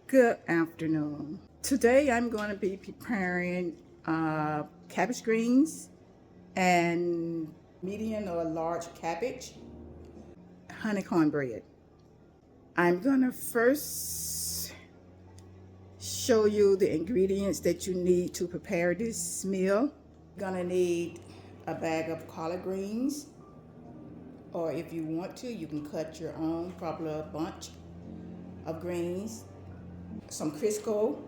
Good afternoon. Today I'm going to be preparing cabbage greens and medium or large cabbage, honey cornbread. I'm going to first show you the ingredients that you need to prepare this meal. You're going to need a bag of collard greens, or if you want to, you can cut your own, probably a bunch of greens. Some Crisco,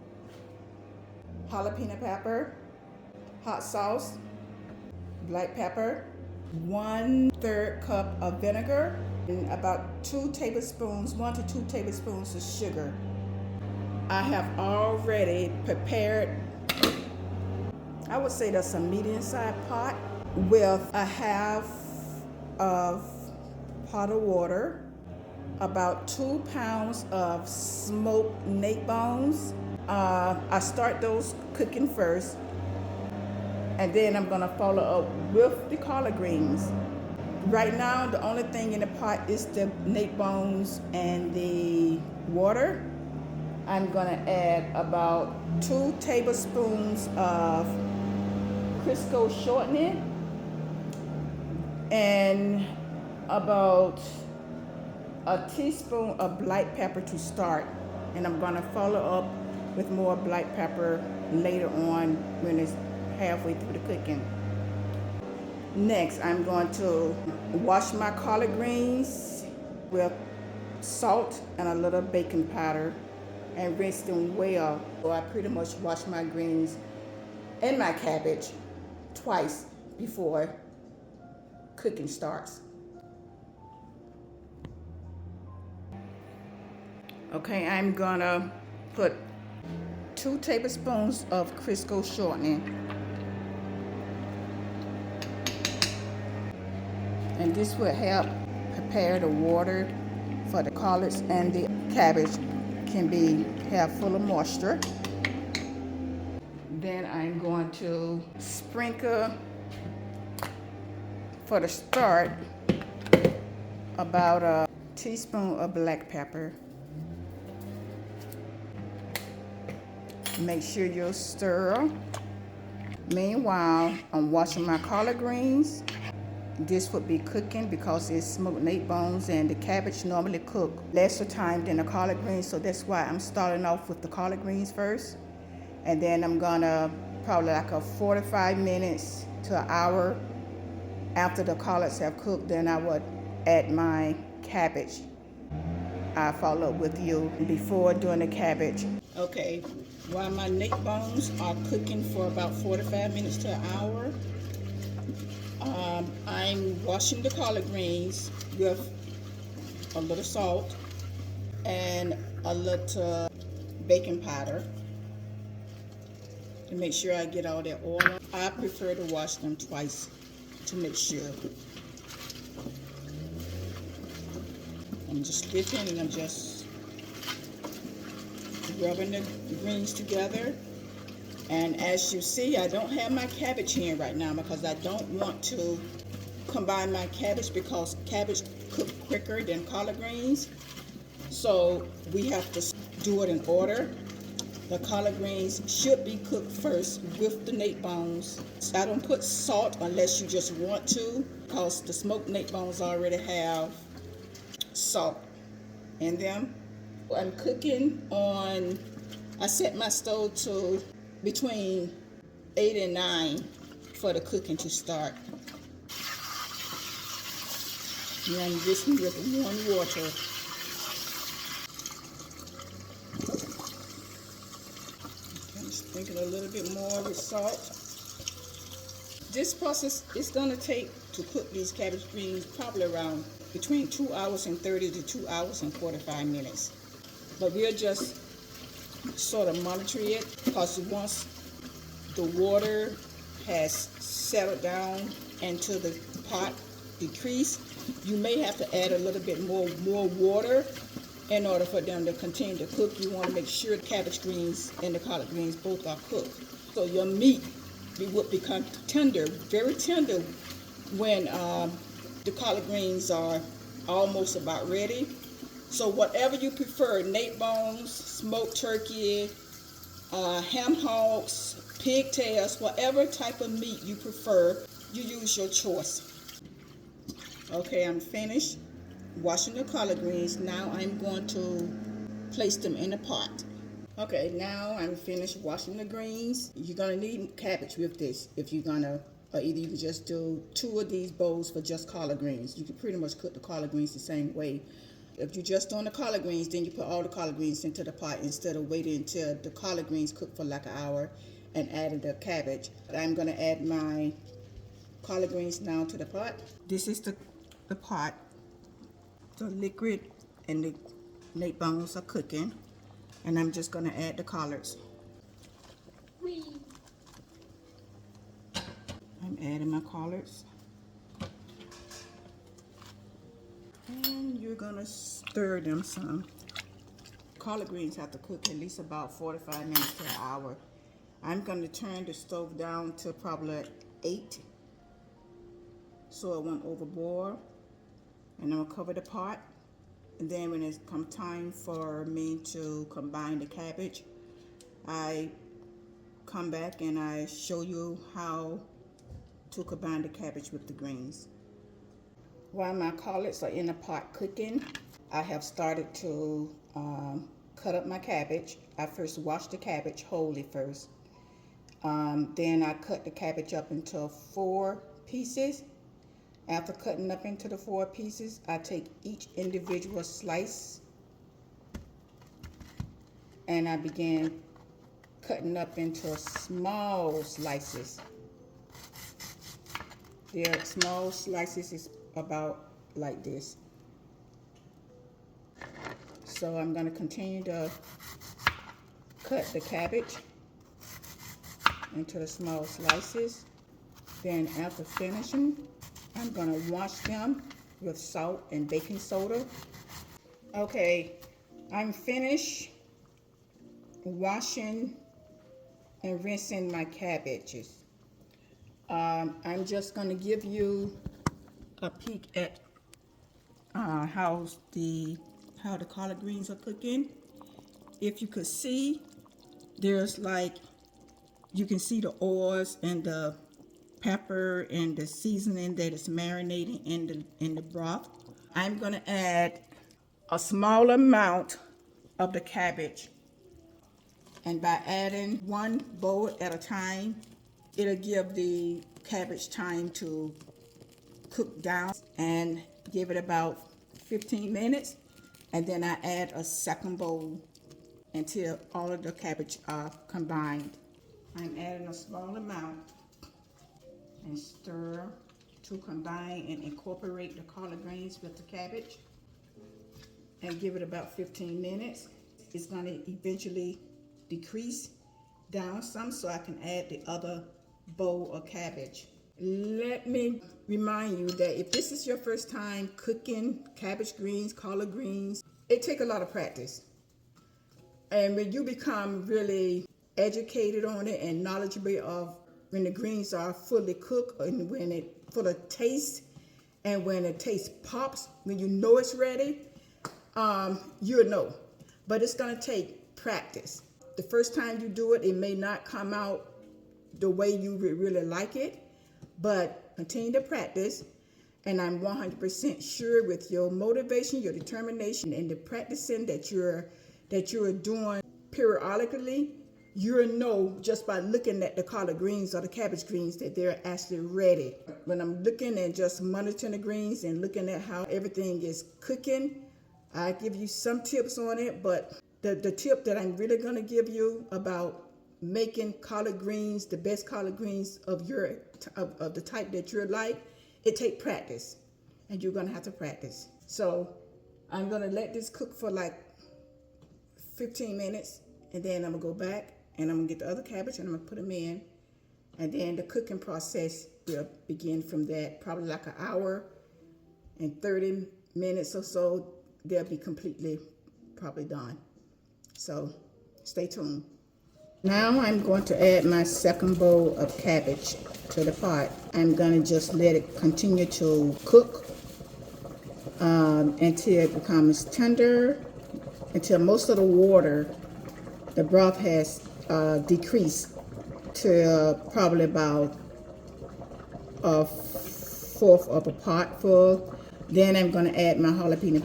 jalapeno pepper, hot sauce, black pepper, 1/3 cup of vinegar, and about 1 to 2 tablespoons of sugar. I have already prepared, I would say that's a medium-sized pot with a half of pot of water, about 2 pounds of smoked Neckbones. I start those cooking first, and then I'm gonna follow up with the collard greens. Right now, the only thing in the pot is the Neckbones and the water. I'm gonna add about 2 tablespoons of Crisco Shortening and about a teaspoon of black pepper to start, and I'm going to follow up with more black pepper later on when it's halfway through the cooking. Next, I'm going to wash my collard greens with salt and a little baking powder and rinse them well. So I pretty much wash my greens and my cabbage twice before cooking starts. Okay, I'm gonna put 2 tablespoons of Crisco Shortening. And this will help prepare the water for the collards, and the cabbage can have full of moisture. Then I'm going to sprinkle, for the start, about a teaspoon of black pepper. Make sure you stir. Meanwhile, I'm washing my collard greens. This would be cooking because it's smoked Neckbones, and the cabbage normally cook lesser time than the collard greens, so that's why I'm starting off with the collard greens first. And then I'm gonna probably like a 45 minutes to an hour after the collards have cooked, then I would add my cabbage. I'll follow up with you before doing the cabbage. Okay, while my Neckbones are cooking for about 45 minutes to an hour, I'm washing the collard greens with a little salt and a little baking powder to make sure I get all that oil. I prefer to wash them twice to make sure. I'm just dipping and I'm just rubbing the greens together. And as you see, I don't have my cabbage here right now because I don't want to combine my cabbage, because cabbage cook quicker than collard greens. So we have to do it in order. The collard greens should be cooked first with the Neckbones. I don't put salt unless you just want to, because the smoked Neckbones already have salt in them. I'm cooking on, I set my stove to between 8 and 9 for the cooking to start. And I'm just with warm water. I'm sprinkling a little bit more with salt. This process is going to take to cook these cabbage greens probably around between 2 hours and 30 to 2 hours and 45 minutes. But we'll just sort of monitor it, because once the water has settled down into the pot, decrease, you may have to add a little bit more water in order for them to continue to cook. You want to make sure the cabbage greens and the collard greens both are cooked. So your meat would become tender, very tender, when the collard greens are almost about ready. So whatever you prefer, Neckbones, smoked turkey, ham hocks, pigtails, whatever type of meat you prefer, you use your choice. Okay, I'm finished washing the collard greens. Now I'm going to place them in a pot. Okay, now I'm finished washing the greens. You're gonna need cabbage with this if you're gonna, or either you can just do 2 of these bowls for just collard greens. You can pretty much cook the collard greens the same way. If you're just doing the collard greens, then you put all the collard greens into the pot instead of waiting until the collard greens cook for like an hour and adding the cabbage. I'm gonna add my collard greens now to the pot. This is the pot. The liquid and the Neckbones are cooking. And I'm just gonna add the collards. I'm adding my collards. And you're gonna stir them some. Collard greens have to cook at least about 45 minutes to an hour. I'm gonna turn the stove down to probably 8 so it won't overboil. And I'm gonna cover the pot. And then when it's come time for me to combine the cabbage, I come back and I show you how to combine the cabbage with the greens. While my collards are in the pot cooking, I have started to cut up my cabbage. I first washed the cabbage wholly first. Then I cut the cabbage up into 4 pieces. After cutting up into the 4 pieces, I take each individual slice and I begin cutting up into small slices. Their small slices is about like this. So I'm going to continue to cut the cabbage into the small slices. Then after finishing, I'm going to wash them with salt and baking soda. Okay, I'm finished washing and rinsing my cabbages. I'm just going to give you a peek at how the collard greens are cooking. If you could see, there's like, you can see the oils and the pepper and the seasoning that is marinating in the broth. I'm going to add a small amount of the cabbage, and by adding 1 bowl at a time, it'll give the cabbage time to cook down, and give it about 15 minutes, and then I add a second bowl until all of the cabbage are combined. I'm adding a small amount and stir to combine and incorporate the collard greens with the cabbage, and give it about 15 minutes. It's going to eventually decrease down some so I can add the other bowl of cabbage. Let me remind you that if this is your first time cooking cabbage greens, collard greens, it takes a lot of practice. And when you become really educated on it and knowledgeable of when the greens are fully cooked and when it full of taste, and when the taste pops, when you know it's ready, you'll know. But it's going to take practice. The first time you do it, it may not come out the way you really like it, but continue to practice. And I'm 100% sure with your motivation, your determination, and the practicing that you're doing periodically, you'll know just by looking at the collard greens or the cabbage greens that they're actually ready. When I'm looking and just monitoring the greens and looking at how everything is cooking, I give you some tips on it, but the tip that I'm really going to give you about making collard greens, the best collard greens of the type that you're like, it takes practice, and you're going to have to practice. So I'm going to let this cook for like 15 minutes, and then I'm going to go back and I'm going to get the other cabbage and I'm going to put them in, and then the cooking process will begin from that. Probably like an hour and 30 minutes or so, they'll be completely probably done. So stay tuned. Now I'm going to add my second bowl of cabbage to the pot. I'm going to just let it continue to cook until it becomes tender, until most of the water, the broth has decreased to probably about a fourth of a pot full. Then I'm going to add my jalapeno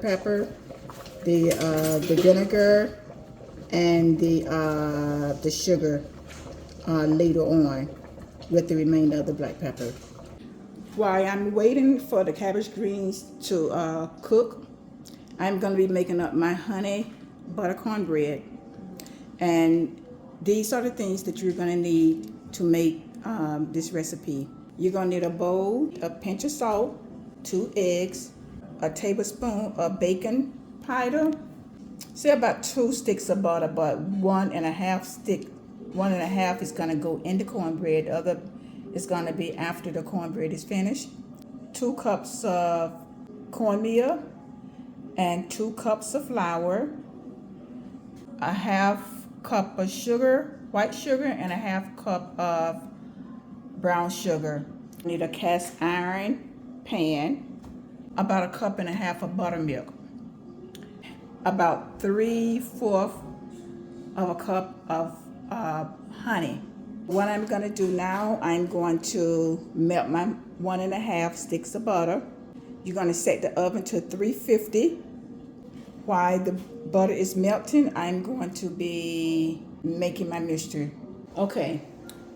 pepper, the vinegar, and the sugar later on with the remainder of the black pepper. While I'm waiting for the cabbage greens to cook, I'm going to be making up my honey butter cornbread. And these are the things that you're going to need to make this recipe. You're going to need a bowl, a pinch of salt, 2 eggs, a tablespoon of baking powder, say about 2 sticks of butter, but 1.5 stick. 1.5 is going to go in the cornbread. The other is going to be after the cornbread is finished. 2 cups of cornmeal and 2 cups of flour, a half cup of sugar, white sugar, and a half cup of brown sugar. You need a cast iron pan, about 1.5 cups of buttermilk, about 3/4 of a cup of honey. What I'm going to do now, I'm going to melt my 1.5 sticks of butter. You're going to set the oven to 350. While the butter is melting, I'm going to be making my mixture. Okay,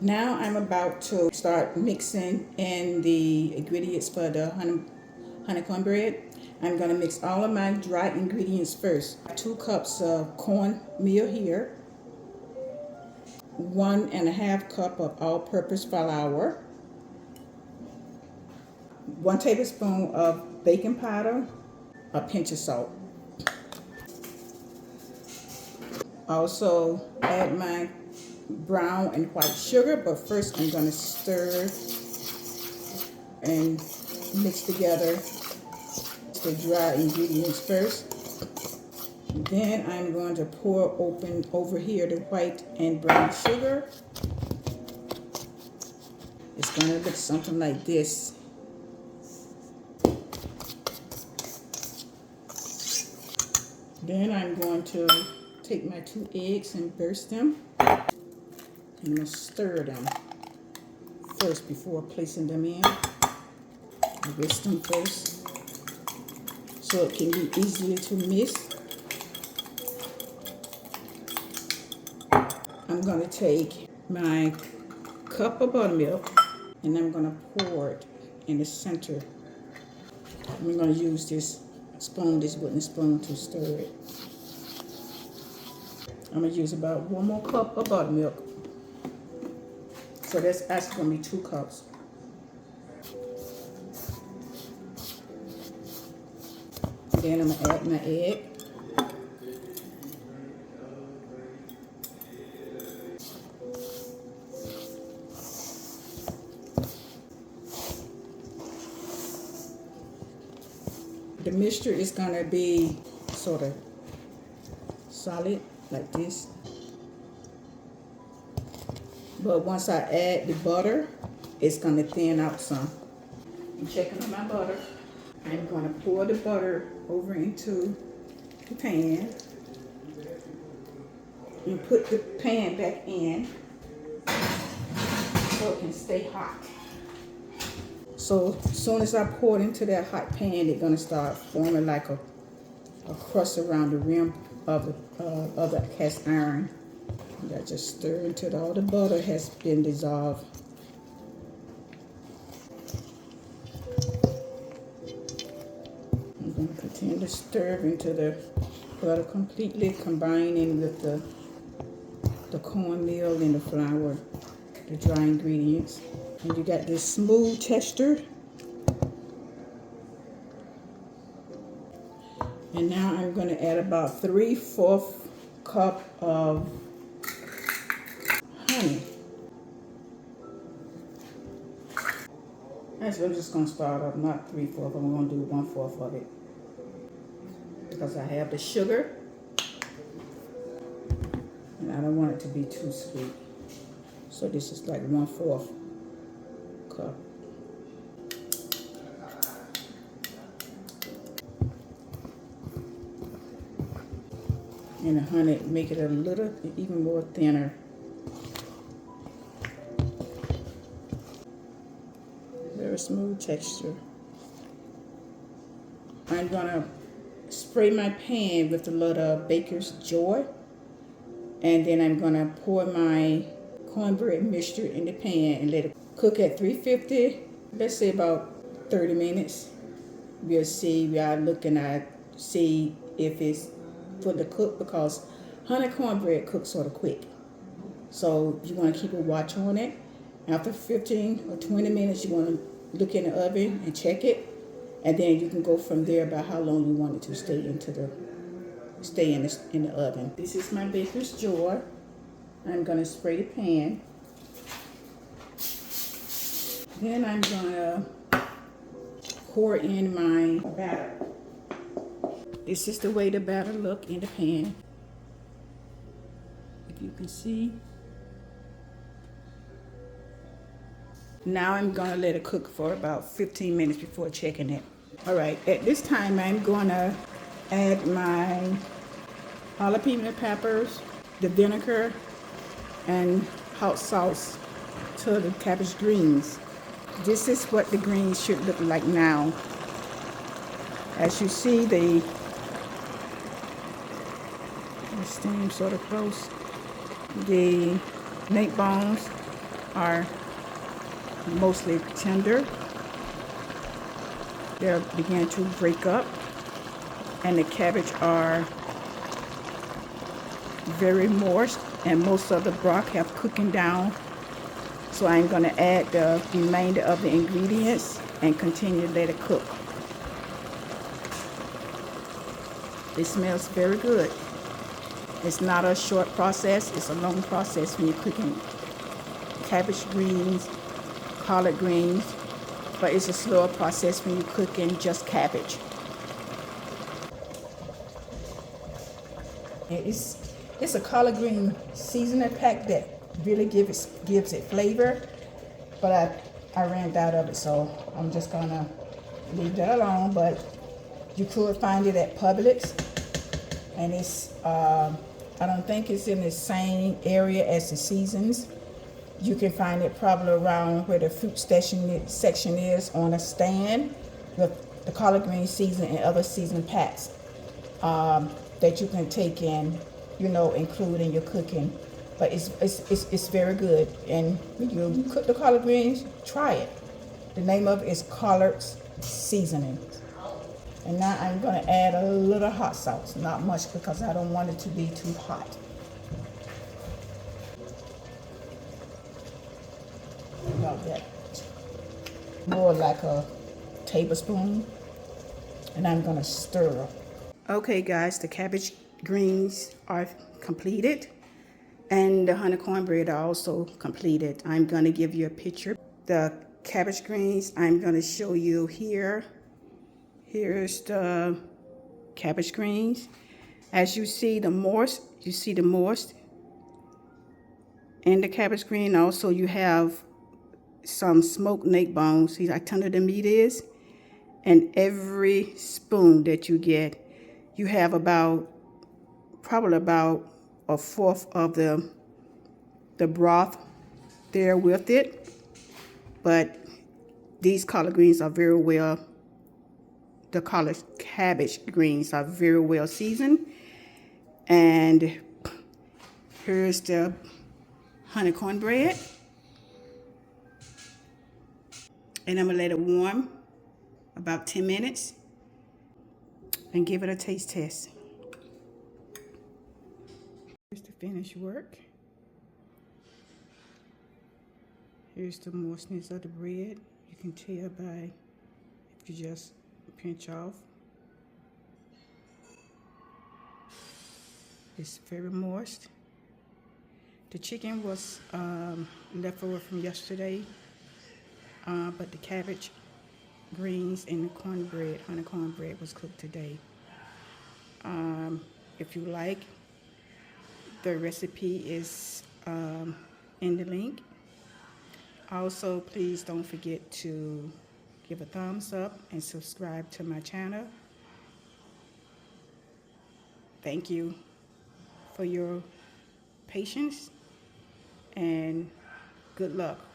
now I'm about to start mixing in the ingredients for the honey cornbread. I'm going to mix all of my dry ingredients first. 2 cups of cornmeal here, 1.5 cup of all-purpose flour, 1 tablespoon of baking powder, a pinch of salt. Also add my brown and white sugar, but first I'm going to stir and mix together the dry ingredients first. Then I'm going to pour open over here the white and brown sugar. It's going to look something like this. Then I'm going to take my 2 eggs and burst them. I'm going to stir them first before placing them in. I whisk them first so it can be easier to mix. I'm going to take my cup of buttermilk and I'm going to pour it in the center. I'm going to use this spoon, this wooden spoon, to stir it. I'm going to use about 1 more cup of buttermilk. So that's actually going to be 2 cups. Then I'm going to add my egg. The mixture is going to be sort of solid like this. But once I add the butter, it's going to thin out some. I'm checking on my butter. I'm going to pour the butter over into the pan and put the pan back in so it can stay hot. So as soon as I pour it into that hot pan, it's going to start forming like a crust around the rim of the cast iron. I just stir until all the butter has been dissolved. I'm going to continue to stir until the butter completely combining with the cornmeal and the flour, the dry ingredients. And you got this smooth texture. And now I'm going to add about 3/4 cup of honey. Actually, I'm just going to start off not 3/4. I'm going to do 1/4 of it because I have the sugar and I don't want it to be too sweet. So this is like 1/4 cup. and the honey make it a little even more thinner. Very smooth texture. I'm gonna spray my pan with a little Baker's Joy, and then I'm gonna pour my cornbread mixture in the pan and let it cook at 350, let's say about 30 minutes. We'll see, we are looking at see if it's fully cooked, because honey cornbread cooks sort of quick. So you want to keep a watch on it. After 15 or 20 minutes, you want to look in the oven and check it, and then you can go from there about how long you want it to stay in the oven. This is my Baker's Joy. I'm gonna spray the pan. Then I'm gonna pour in my batter. This is the way the batter look in the pan. If you can see. Now I'm gonna let it cook for about 15 minutes before checking it. All right, at this time I'm gonna add my jalapeno peppers, the vinegar, and hot sauce to the cabbage greens. This is what the greens should look like now. As you see, the steam sort of close. The neck bones are mostly tender. They're beginning to break up, and the cabbage are very moist, and most of the broth have cooking down. So I'm going to add the remainder of the ingredients and continue to let it cook. It smells very good. It's not a short process, it's a long process when you're cooking cabbage greens, collard greens, but it's a slower process when you're cooking just cabbage. It's a collard green seasoning pack that really gives it flavor, but I ran out of it, so I'm just gonna leave that alone. But you could find it at Publix, and it's I don't think it's in the same area as the seasons. You can find it probably around where the fruit section is, on a stand with the collard green season and other season packs that you can take in, you know, include in your cooking. But it's very good. And when you cook the collard greens, try it. The name of it is Collard's Seasoning. And now I'm going to add a little hot sauce, not much because I don't want it to be too hot. About that, more like a tablespoon, and I'm gonna stir. Okay guys, the cabbage greens are completed, and the honey cornbread are also completed. I'm gonna give you a picture. The cabbage greens, I'm gonna show you here. Here's the cabbage greens. As you see the moist, in the cabbage green. Also you have some smoked neck bones. See how tender the meat is? And every spoon that you get, you have probably about a fourth of the broth there with it. But these collard greens are very well, the collard cabbage greens are very well seasoned. And here's the honey cornbread. And I'm gonna let it warm about 10 minutes and give it a taste test. Here's the finished work. Here's the moistness of the bread. You can tell by if you just pinch off. It's very moist. The chicken was left over from yesterday. But the cabbage greens and the cornbread, honey cornbread, was cooked today. If you like, the recipe is in the link. Also, please don't forget to give a thumbs up and subscribe to my channel. Thank you. for your patience and good luck.